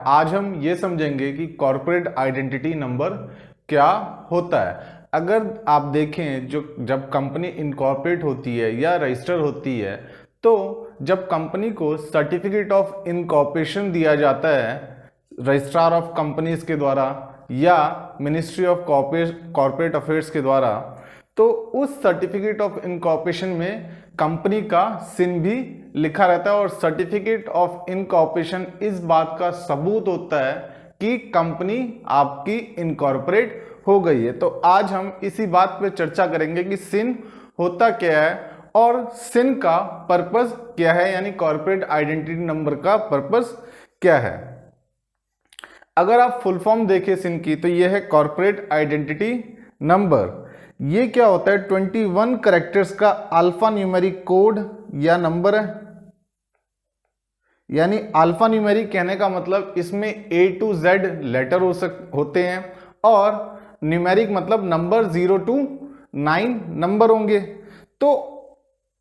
आज हम ये समझेंगे कि कॉर्पोरेट आइडेंटिटी नंबर क्या होता है। अगर आप देखें जब कंपनी इनकॉर्पोरेट होती है या रजिस्टर होती है, तो जब कंपनी को सर्टिफिकेट ऑफ इनकॉर्पोरेशन दिया जाता है रजिस्ट्रार ऑफ कंपनीज के द्वारा या मिनिस्ट्री ऑफ कॉर्पोरेट अफेयर्स के द्वारा, तो उस सर्टिफिकेट ऑफ इनकॉर्पोरेशन में कंपनी का सिन भी लिखा रहता है और सर्टिफिकेट ऑफ इनकॉर्पोरेशन इस बात का सबूत होता है कि कंपनी आपकी इनकॉर्पोरेट हो गई है। तो आज हम इसी बात पे चर्चा करेंगे कि सिन होता क्या है और सिन का पर्पस क्या है, यानी कॉर्पोरेट आइडेंटिटी नंबर का पर्पस क्या है। अगर आप फुल फॉर्म देखें सिन की, तो यह है कॉर्पोरेट आइडेंटिटी नंबर। ये क्या होता है? 21 कैरेक्टर्स का अल्फा न्यूमेरिक कोड या नंबर है। यानी अल्फा न्यूमेरिक कहने का मतलब इसमें A to Z लेटर होते हैं और न्यूमेरिक मतलब नंबर 0 to 9 नंबर होंगे। तो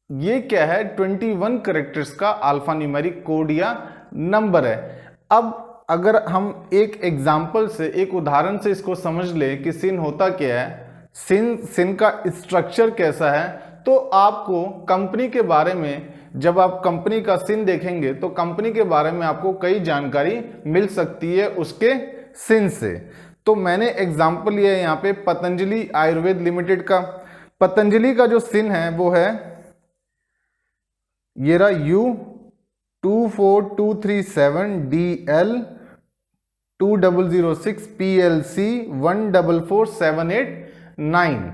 ये क्या है? 21 कैरेक्टर्स का अल्फा न्यूमेरिक कोड या नंबर है। अब अगर हम एक एग्जाम्पल से, एक उदाहरण से इसको समझ ले कि सिन होता क्या है, सिन का स्ट्रक्चर कैसा है, तो आपको कंपनी के बारे में, जब आप कंपनी का सिन देखेंगे तो कंपनी के बारे में आपको कई जानकारी मिल सकती है उसके सिन से। तो मैंने एग्जाम्पल लिया है यहाँ पे पतंजलि आयुर्वेद लिमिटेड का। पतंजलि का जो सिन है वो है ये रहा U24237DL 2006 PLC 144789।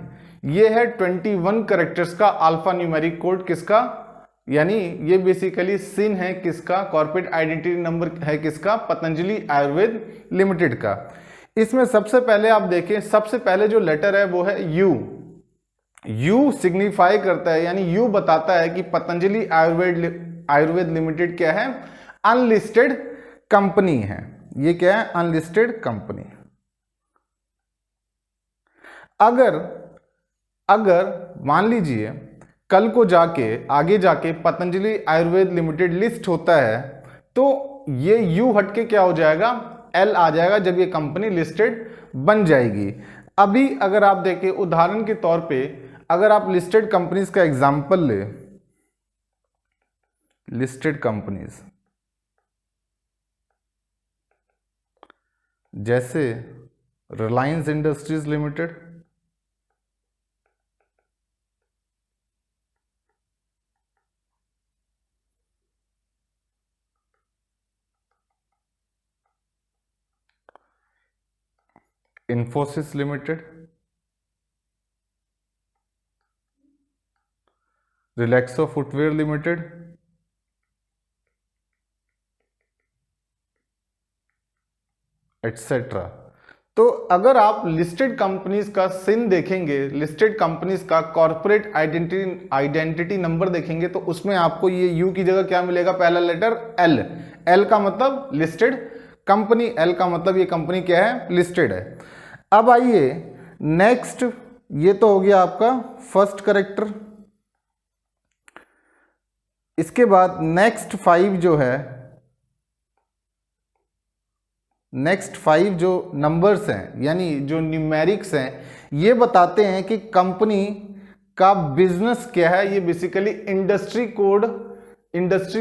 ये है 21 कैरेक्टर्स का अल्फा न्यूमेरिक कोड किसका, यानी ये बेसिकली सिन है किसका, कॉर्पोरेट आइडेंटिटी नंबर है किसका, पतंजलि आयुर्वेद लिमिटेड का। इसमें सबसे पहले आप देखें, सबसे पहले जो लेटर है वो है यू सिग्निफाई करता है, यानी यू बताता है कि पतंजलि आयुर्वेद लिमिटेड क्या है, अनलिस्टेड कंपनी है। ये क्या है? Unlisted company. अगर मान लीजिए कल को आगे जाके पतंजलि आयुर्वेद लिमिटेड लिस्ट होता है, तो ये यू हटके क्या हो जाएगा, एल आ जाएगा जब ये कंपनी लिस्टेड बन जाएगी। अभी अगर आप देखें उदाहरण के तौर पे, अगर आप लिस्टेड कंपनीज का एग्जांपल ले, लिस्टेड कंपनीज जैसे Reliance industries limited, Infosys limited, Relaxo footwear limited, etcetera. तो अगर आप लिस्टेड कंपनीज का सिन देखेंगे, लिस्टेड कंपनीज का कॉर्पोरेट आइडेंटिटी नंबर देखेंगे, तो उसमें आपको ये यू की जगह क्या मिलेगा, पहला लेटर एल। एल का मतलब लिस्टेड कंपनी, एल का मतलब ये कंपनी क्या है, लिस्टेड है। अब आइए नेक्स्ट, ये तो हो गया आपका फर्स्ट कैरेक्टर। इसके बाद नेक्स्ट 5 जो है, नेक्स्ट 5 जो नंबर्स हैं यानी जो न्यूमेरिक्स हैं, ये बताते हैं कि कंपनी का बिजनेस क्या है। ये basically industry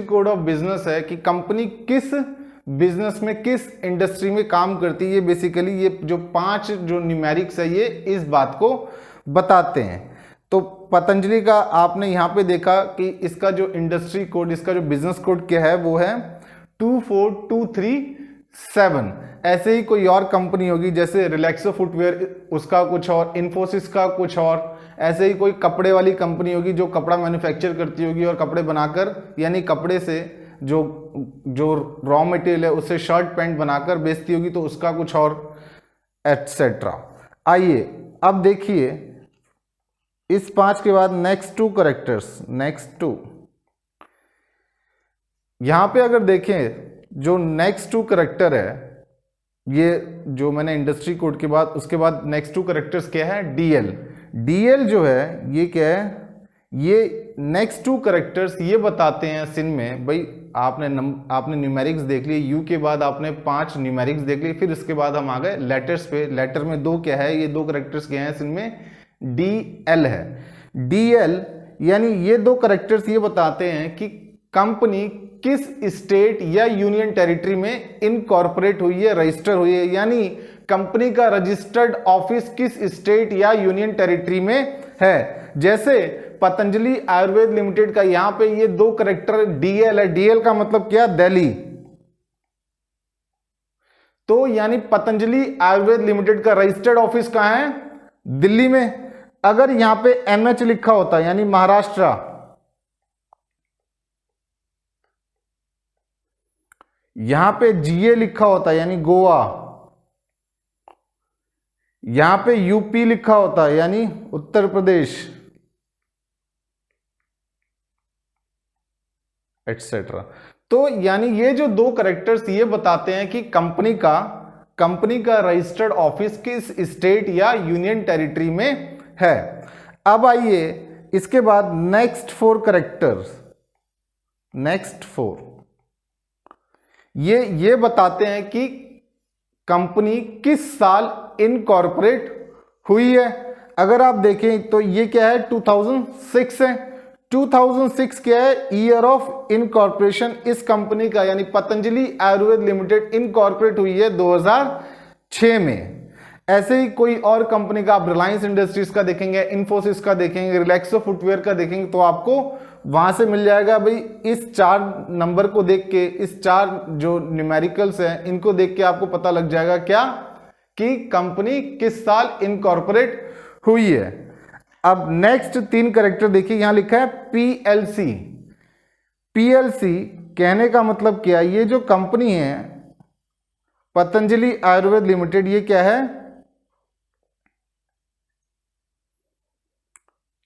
code of business है कि कंपनी किस बिजनेस में, किस इंडस्ट्री में काम करती है। ये बेसिकली ये जो 5 जो न्यूमेरिक्स है ये इस बात को बताते हैं। तो पतंजलि का आपने यहाँ पे देखा कि इसका जो इंडस्ट्री कोड, इसका जो बिजनेस कोड क्या है वो है 24237। ऐसे ही कोई और कंपनी होगी जैसे रिलैक्सो फुटवेयर, उसका कुछ और, इन्फोसिस का कुछ और। ऐसे ही कोई कपड़े वाली कंपनी होगी जो कपड़ा मैन्युफैक्चर करती होगी और कपड़े बनाकर, यानी कपड़े से जो रॉ मटेरियल है उससे शर्ट पैंट बनाकर बेचती होगी, तो उसका कुछ और, एटसेट्रा। आइए अब देखिए इस 5 के बाद नेक्स्ट 2 कैरेक्टर्स, नेक्स्ट 2। यहां पे अगर देखें जो नेक्स्ट 2 कैरेक्टर है, ये जो मैंने इंडस्ट्री कोड के बाद, उसके बाद नेक्स्ट 2 कैरेक्टर्स क्या है, डीएल। डीएल जो है ये क्या है, ये नेक्स्ट टू करेक्टर्स ये बताते हैं सिन में, भाई आपने न्यूमेरिक्स देख लिए, यू के बाद आपने 5 न्यूमेरिक्स देख लिए, फिर इसके बाद हम आ गए लेटर्स पे। लेटर में 2 क्या है, ये 2 करेक्टर्स क्या हैं सिन में, डी एल है। डी एल यानी ये 2 करेक्टर्स ये बताते हैं कि कंपनी किस स्टेट या यूनियन टेरिटरी में इनकॉर्पोरेट हुई है, रजिस्टर हुई है, यानी कंपनी का रजिस्टर्ड ऑफिस किस स्टेट या यूनियन टेरिटरी में है। जैसे पतंजलि आयुर्वेद लिमिटेड का यहां पे ये 2 करेक्टर डीएल है। डीएल का मतलब क्या, दिल्ली। तो यानी पतंजलि आयुर्वेद लिमिटेड का रजिस्टर्ड ऑफिस कहां है, दिल्ली में। अगर यहां पे एमएच लिखा होता यानी महाराष्ट्र, यहां पे जीए लिखा होता यानी गोवा, यहां पे यूपी लिखा होता यानी उत्तर प्रदेश, एटसेट्रा। तो यानी ये जो 2 करेक्टर्स ये बताते हैं कि कंपनी का रजिस्टर्ड ऑफिस किस स्टेट या यूनियन टेरिटरी में है। अब आइए इसके बाद नेक्स्ट 4 करेक्टर्स, नेक्स्ट 4 ये बताते हैं कि कंपनी किस साल इनकॉर्पोरेट हुई है। अगर आप देखें तो ये क्या है, 2006 है। 2006 क्या है, ईयर ऑफ इनकॉर्पोरेशन इस कंपनी का, यानी पतंजलि आयुर्वेद लिमिटेड इनकॉर्पोरेट हुई है 2006 में। ऐसे ही कोई और कंपनी का आप रिलायंस इंडस्ट्रीज का देखेंगे, इन्फोसिस का देखेंगे, रिलैक्सो फुटवेयर का देखेंगे, तो आपको वहां से मिल जाएगा। भाई इस 4 नंबर को देख के, इस 4 जो न्यूमेरिकल्स हैं इनको देख के आपको पता लग जाएगा क्या, कि कंपनी किस साल इनकॉर्पोरेट हुई है। अब नेक्स्ट 3 करेक्टर देखिए, यहां लिखा है पीएलसी। पीएलसी कहने का मतलब क्या, ये जो कंपनी है पतंजलि आयुर्वेद लिमिटेड, ये क्या है,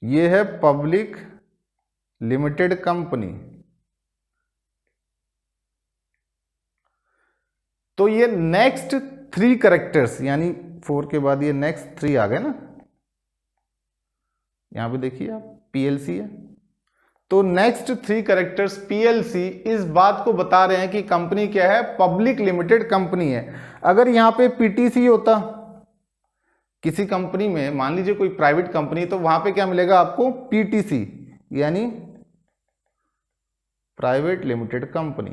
ये है पब्लिक लिमिटेड कंपनी। तो ये नेक्स्ट 3 करेक्टर्स, यानी 4 के बाद ये नेक्स्ट 3 आ गए ना, यहां पे देखिए आप पीएलसी है। तो नेक्स्ट 3 करेक्टर्स पीएलसी इस बात को बता रहे हैं कि कंपनी क्या है, पब्लिक लिमिटेड कंपनी है। अगर यहां पे पीटीसी होता किसी कंपनी में, मान लीजिए कोई प्राइवेट कंपनी, तो वहां पे क्या मिलेगा आपको, पीटीसी यानी प्राइवेट लिमिटेड कंपनी।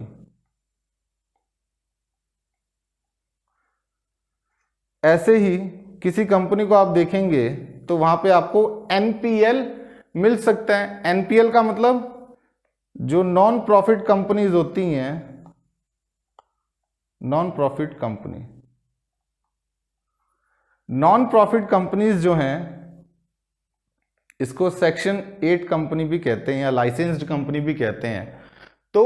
ऐसे ही किसी कंपनी को आप देखेंगे तो वहां पे आपको एनपीएल मिल सकता है। एनपीएल का मतलब जो नॉन प्रॉफिट कंपनीज होती हैं, non profit company, non profit companies जो हैं इसको सेक्शन 8 कंपनी भी कहते हैं या लाइसेंस्ड कंपनी भी कहते हैं। तो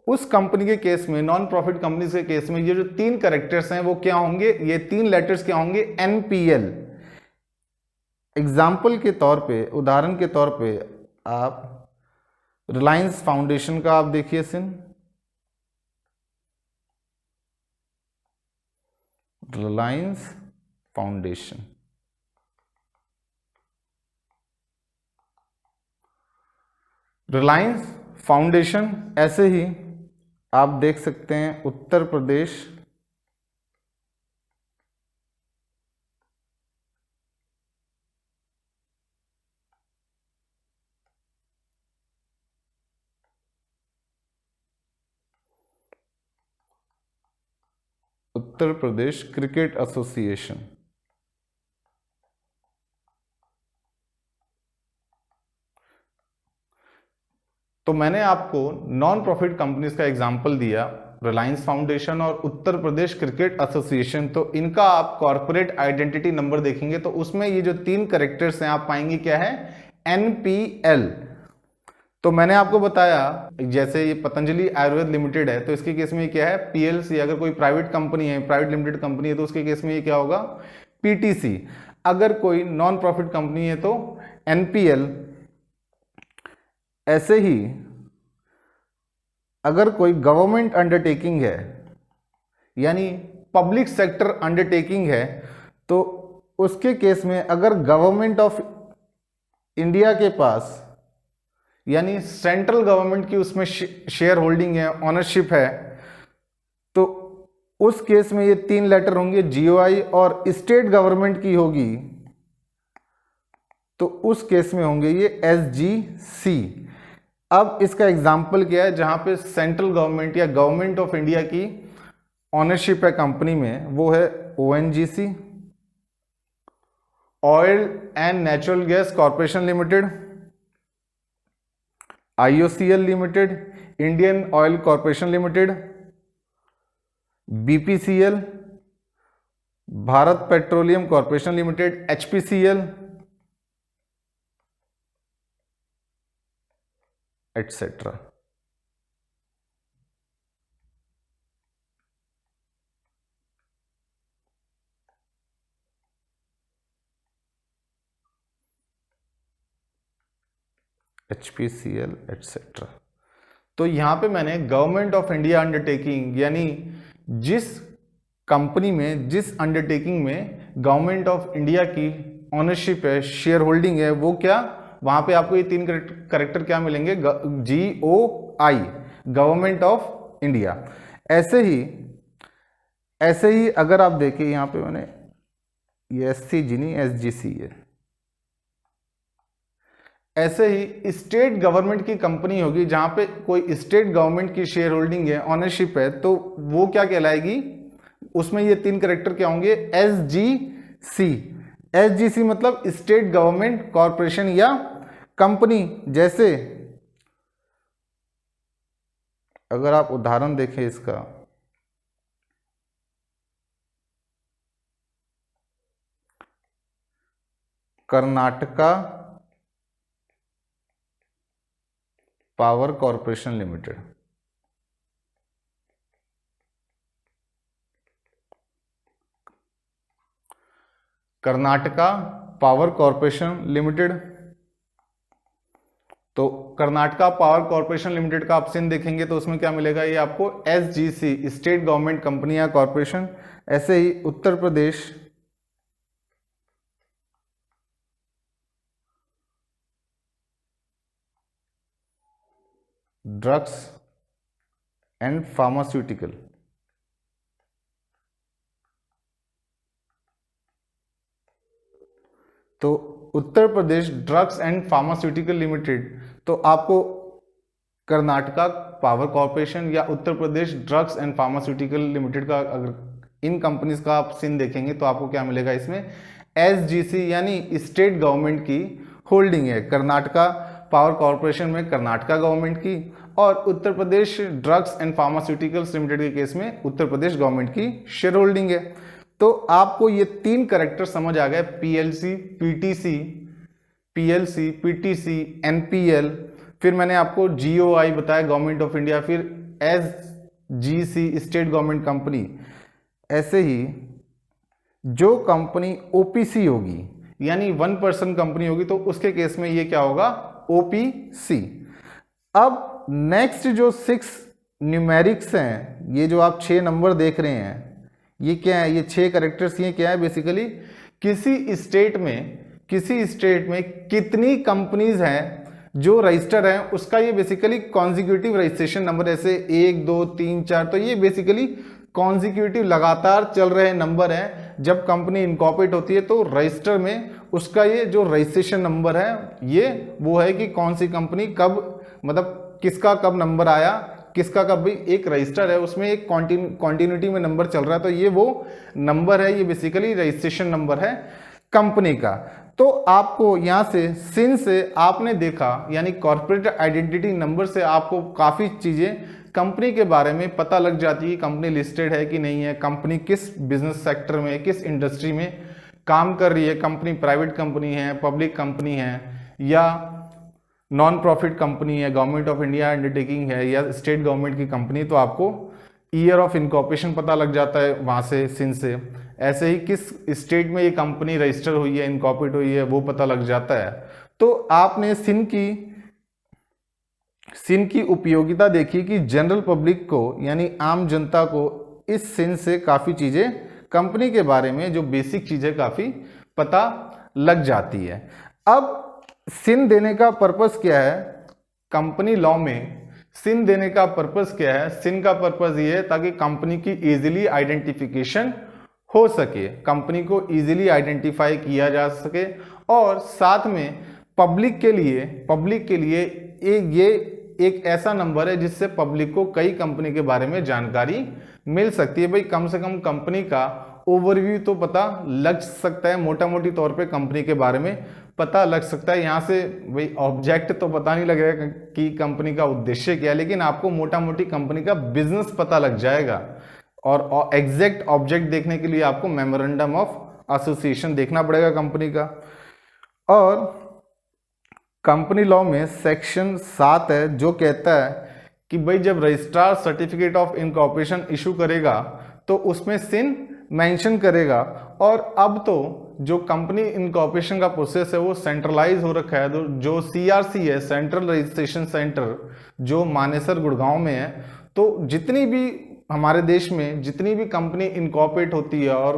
उस कंपनी के केस में, नॉन प्रॉफिट कंपनीज के केस में, ये जो 3 कैरेक्टर्स हैं वो क्या होंगे, ये 3 लेटर्स क्या होंगे, एनपीएल। एग्जाम्पल के तौर पे, उदाहरण के तौर पे आप रिलायंस फाउंडेशन का आप देखिए सिन, रिलायंस फाउंडेशन, रिलायंस फाउंडेशन। ऐसे ही आप देख सकते हैं उत्तर प्रदेश उत्तर प्रदेश क्रिकेट एसोसिएशन। तो मैंने आपको नॉन प्रॉफिट कंपनीज का एग्जांपल दिया, रिलायंस फाउंडेशन और उत्तर प्रदेश क्रिकेट एसोसिएशन। तो इनका आप कॉर्पोरेट आइडेंटिटी नंबर देखेंगे तो उसमें ये जो 3 कैरेक्टर्स हैं आप पाएंगे क्या है, एनपीएल। तो मैंने आपको बताया जैसे ये पतंजलि आयुर्वेद लिमिटेड है तो इसके केस में ये क्या है, पीएलसी। अगर कोई प्राइवेट कंपनी है, प्राइवेट लिमिटेड कंपनी है, तो उसके केस में ये क्या होगा, पीटीसी। अगर कोई नॉन प्रॉफिट कंपनी है तो एनपीएल। ऐसे ही अगर कोई गवर्नमेंट अंडरटेकिंग है यानी पब्लिक सेक्टर अंडरटेकिंग है तो उसके केस में अगर गवर्नमेंट ऑफ इंडिया के पास यानी सेंट्रल गवर्नमेंट की उसमें शेयर होल्डिंग है, ऑनरशिप है, तो उस केस में ये 3 लेटर होंगे जीओआई, और स्टेट गवर्नमेंट की होगी तो उस केस में होंगे ये एसजीसी। अब इसका एग्जाम्पल क्या है, जहां पे सेंट्रल गवर्नमेंट या गवर्नमेंट ऑफ इंडिया की ऑनरशिप है कंपनी में, वो है ONGC, oil and natural gas corporation limited, IOCL limited, Indian oil corporation limited, BPCL, Bharat petroleum corporation limited, HPCL, etcetera. HPCL etcetera. तो यहां पे मैंने गवर्नमेंट ऑफ इंडिया अंडरटेकिंग, यानी जिस कंपनी में, जिस अंडरटेकिंग में गवर्नमेंट ऑफ इंडिया की ऑनरशिप है, शेयर होल्डिंग है, वो क्या, वहां पे आपको ये 3 करेक्टर क्या मिलेंगे, GOI, गवर्नमेंट ऑफ इंडिया। ऐसे ही अगर आप देखिए यहां पे मैंने ये SCG नहीं, SGC है। ऐसे ही स्टेट गवर्नमेंट की कंपनी होगी, जहां पे कोई स्टेट गवर्नमेंट की शेयर होल्डिंग है, ऑनरशिप है, तो वो क्या कहलाएगी, उसमें ये 3 करेक्टर क्या होंगे, SGC। SGC मतलब स्टेट गवर्नमेंट कॉरपोरेशन या कंपनी। जैसे अगर आप उदाहरण देखें इसका, Karnataka power corporation limited, Karnataka power corporation limited. तो कर्नाटका पावर कॉरपोरेशन लिमिटेड का आप सिन देखेंगे तो उसमें क्या मिलेगा, ये आपको SGC, स्टेट गवर्नमेंट कंपनी या कॉरपोरेशन। ऐसे ही Uttar Pradesh drugs and pharmaceutical, तो Uttar Pradesh drugs and pharmaceutical limited, तो आपको कर्नाटका पावर कॉरपोरेशन या Uttar Pradesh drugs and pharmaceutical limited का, अगर इन कंपनीज का आप सिन देखेंगे तो आपको क्या मिलेगा, इसमें SGC यानी स्टेट गवर्नमेंट की होल्डिंग है। कर्नाटका पावर कॉरपोरेशन में कर्नाटका गवर्नमेंट की, और Uttar Pradesh drugs and pharmaceuticals limited के केस में उत्तर प्रदेश गवर्नमेंट की शेयर होल्डिंग है। तो आपको ये 3 कैरेक्टर समझ आ गए, PLC, PTC, NPL, फिर मैंने आपको GOI बताया, गवर्नमेंट ऑफ इंडिया, फिर SGC, स्टेट गवर्नमेंट कंपनी। ऐसे ही जो कंपनी OPC होगी, यानी 1 पर्सन कंपनी होगी, तो उसके केस में ये क्या होगा, OPC। अब नेक्स्ट जो 6 न्यूमेरिक्स हैं, ये जो आप 6 नंबर देख रहे हैं, ये क्या है, ये 6 कैरेक्टर्स, ये क्या है, बेसिकली किसी स्टेट में कितनी कंपनीज हैं जो रजिस्टर हैं, उसका ये बेसिकली कॉन्जिक्यूटिव रजिस्ट्रेशन नंबर, ऐसे 1 2 3 4, तो ये बेसिकली कॉन्जिक्यूटिव लगातार चल रहे नंबर हैं। जब कंपनी इनकॉर्पोरेट होती है तो रजिस्टर में उसका ये जो रजिस्ट्रेशन नंबर है, ये वो है कि कौन सी कंपनी कब, मतलब किसका कब नंबर आया, किसका कब, भी एक रजिस्टर है उसमें एक कॉन्टिन्यूटी में नंबर चल रहा है, तो ये वो नंबर है, ये बेसिकली रजिस्ट्रेशन नंबर है कंपनी का। तो आपको यहाँ से सिन से आपने देखा, यानी कॉर्पोरेट आइडेंटिटी नंबर से आपको काफ़ी चीज़ें कंपनी के बारे में पता लग जाती है, कंपनी लिस्टेड है कि नहीं है, कंपनी किस बिजनेस सेक्टर में, किस इंडस्ट्री में काम कर रही है, कंपनी प्राइवेट कंपनी है, पब्लिक कंपनी है, या नॉन प्रॉफिट कंपनी है, गवर्नमेंट ऑफ इंडिया अंडरटेकिंग है, या स्टेट गवर्नमेंट की कंपनी, तो आपको ईयर ऑफ इनकॉर्पोरेशन पता लग जाता है वहाँ से, सिन से। ऐसे ही किस स्टेट में ये कंपनी रजिस्टर हुई है, इनकॉर्पोरेट हुई है, वो पता लग जाता है। तो आपने सिन की उपयोगिता देखी कि जनरल पब्लिक को, यानी आम जनता को इस सिन से काफ़ी चीज़ें कंपनी के बारे में, जो बेसिक चीज़ें काफ़ी पता लग जाती है। अब सिन देने का पर्पस क्या है, कंपनी लॉ में सिन देने का पर्पस क्या है? सिन का पर्पस ये है ताकि कंपनी की इजीली आइडेंटिफिकेशन हो सके, कंपनी को इजीली आइडेंटिफाई किया जा सके, और साथ में पब्लिक के लिए ये एक ऐसा नंबर है जिससे पब्लिक को कई कंपनी के बारे में जानकारी मिल सकती है। भाई कम से कम कंपनी का ओवरव्यू तो पता लग सकता है, मोटा मोटी तौर पे कंपनी के बारे में पता लग सकता है। यहाँ से भाई ऑब्जेक्ट तो पता नहीं लगेगा कि कंपनी का उद्देश्य क्या है, लेकिन आपको मोटा मोटी कंपनी का बिजनेस पता लग जाएगा। और एग्जैक्ट ऑब्जेक्ट देखने के लिए आपको मेमोरेंडम ऑफ एसोसिएशन देखना पड़ेगा कंपनी का। और कंपनी लॉ में सेक्शन 7 है जो कहता है कि भाई जब registrar certificate of incorporation issue करेगा तो उसमें सिन मेंशन करेगा। और अब तो जो कंपनी इनकॉर्पोरेशन का प्रोसेस है वो सेंट्रलाइज हो रखा है। जो सीआरसी है, सेंट्रल रजिस्ट्रेशन सेंटर, जो मानेसर गुड़गांव में है, तो जितनी भी हमारे देश में जितनी भी कंपनी इनकॉर्पोरेट होती है और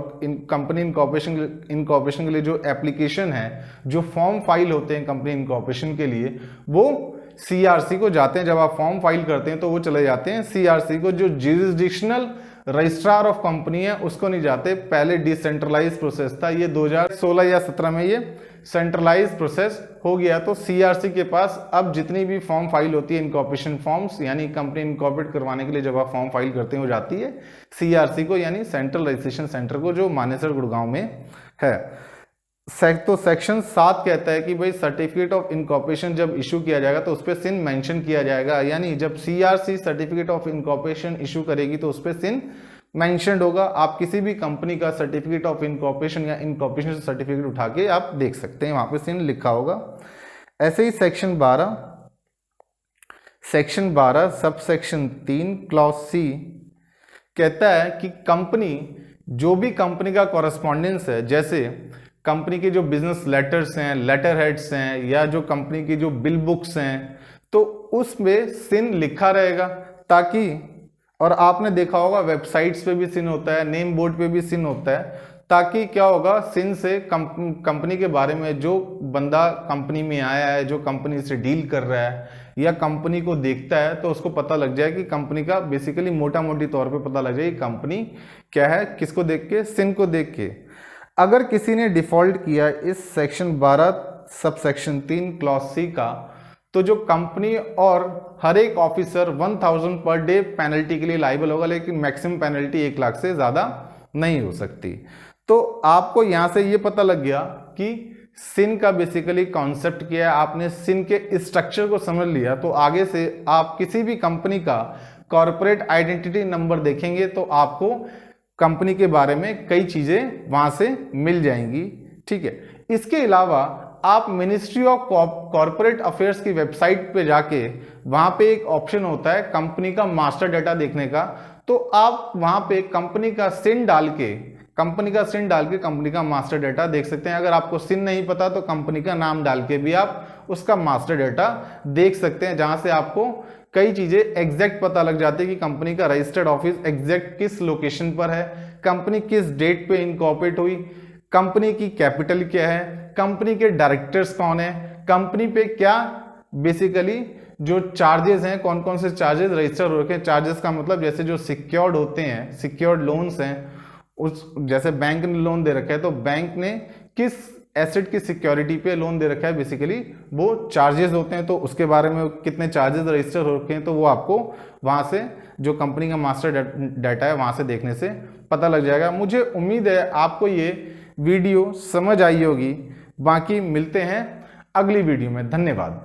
कंपनी इनकॉर्पोरेशन के लिए जो एप्लीकेशन है, जो फॉर्म फाइल होते हैं कंपनी इनकॉर्पोरेशन के लिए, वो सीआरसी को जाते हैं। जब आप फॉर्म फाइल करते हैं तो वो चले जाते हैं सीआरसी को। जो जुरिसडिक्शनल रजिस्ट्रार ऑफ कंपनी है उसको नहीं जाते। पहले डिसेंट्रलाइज प्रोसेस था, ये 2016 या 17 में ये सेंट्रलाइज प्रोसेस हो गया। तो सीआरसी के पास अब जितनी भी फॉर्म फाइल होती है, इनकॉर्पोरेशन फॉर्म्स, यानी कंपनी इनकॉर्पोरेट करवाने के लिए जब आप फॉर्म फाइल करते हैं वो जाती है सीआरसी को, यानी सेंट्रल रजिस्ट्रेशन सेंटर को, जो मानेसर गुड़गांव में है। तो सेक्शन 7 कहता है कि भाई सर्टिफिकेट ऑफ इनकॉर्पोरेशन जब इशू किया जाएगा तो उस पर सिन मेंशन किया जाएगा। यानी जब CRC certificate of incorporation issue करेगी तो उस पर सिन मेंशन्ड होगा। आप किसी भी कंपनी का सर्टिफिकेट ऑफ इनकॉर्पोरेशन या इनकॉर्पोरेशन सर्टिफिकेट उठा के आप देख सकते हैं, वहां पे सिन लिखा होगा। ऐसे ही section 12 sub section 3 clause C कहता है कि कंपनी, जो भी कंपनी का कॉरेस्पॉन्डेंस है, जैसे कंपनी के जो बिजनेस लेटर्स हैं, लेटर हेड्स हैं, या जो कंपनी की जो बिल बुक्स हैं, तो उसमें सिन लिखा रहेगा ताकि, और आपने देखा होगा वेबसाइट्स पे भी सिन होता है, नेम बोर्ड पे भी सिन होता है, ताकि क्या होगा, सिन से कंपनी के बारे में, जो बंदा कंपनी में आया है, जो कंपनी से डील कर रहा है या कंपनी को देखता है, तो उसको पता लग जाए कि कंपनी का बेसिकली मोटा मोटी तौर पे पता लग जाए कि कंपनी क्या है, किसको देख के, सिन को देख के। अगर किसी ने डिफॉल्ट किया इस section 12 sub section 3 clause C का, तो जो कंपनी और हर एक ऑफिसर 1000 पर डे पेनल्टी के लिए लायबल होगा, लेकिन मैक्सिमम पेनल्टी 1 लाख से ज़्यादा नहीं हो सकती। तो आपको यहाँ से ये पता लग गया कि सिन का बेसिकली कॉन्सेप्ट क्या है, आपने सिन के स्ट्रक्चर को समझ लिया। तो आगे से आप किसी भी कंपनी का कॉर्पोरेट आइडेंटिटी नंबर देखेंगे तो आपको कंपनी के बारे में कई चीज़ें वहाँ से मिल जाएंगी। ठीक है, इसके अलावा आप मिनिस्ट्री ऑफ कॉर्पोरेट अफेयर्स की वेबसाइट पे जाके, वहाँ पे एक ऑप्शन होता है कंपनी का मास्टर डाटा देखने का, तो आप वहाँ पे कंपनी का सिन डाल के कंपनी का मास्टर डाटा देख सकते हैं। अगर आपको सिन नहीं पता तो कंपनी का नाम डाल के भी आप उसका मास्टर डाटा देख सकते हैं, जहाँ से आपको कई चीज़ें एग्जैक्ट पता लग जाती है कि कंपनी का रजिस्टर्ड ऑफिस एग्जैक्ट किस लोकेशन पर है, कंपनी किस डेट पे इनकॉर्पोरेट हुई, कंपनी की कैपिटल क्या है, कंपनी के डायरेक्टर्स कौन है, कंपनी पे क्या बेसिकली जो चार्जेस हैं, कौन कौन से चार्जेस रजिस्टर हो रखे हैं। चार्जेस का मतलब जैसे जो सिक्योर्ड होते हैं, सिक्योर्ड लोन्स हैं, उस जैसे बैंक ने लोन दे रखा है तो बैंक ने किस एसेट की सिक्योरिटी पे लोन दे रखा है, बेसिकली वो चार्जेस होते हैं। तो उसके बारे में कितने चार्जेस रजिस्टर हो रखे हैं तो वो आपको वहाँ से जो कंपनी का मास्टर डाटा है वहाँ से देखने से पता लग जाएगा। मुझे उम्मीद है आपको ये वीडियो समझ आई होगी। बाकी मिलते हैं अगली वीडियो में। धन्यवाद।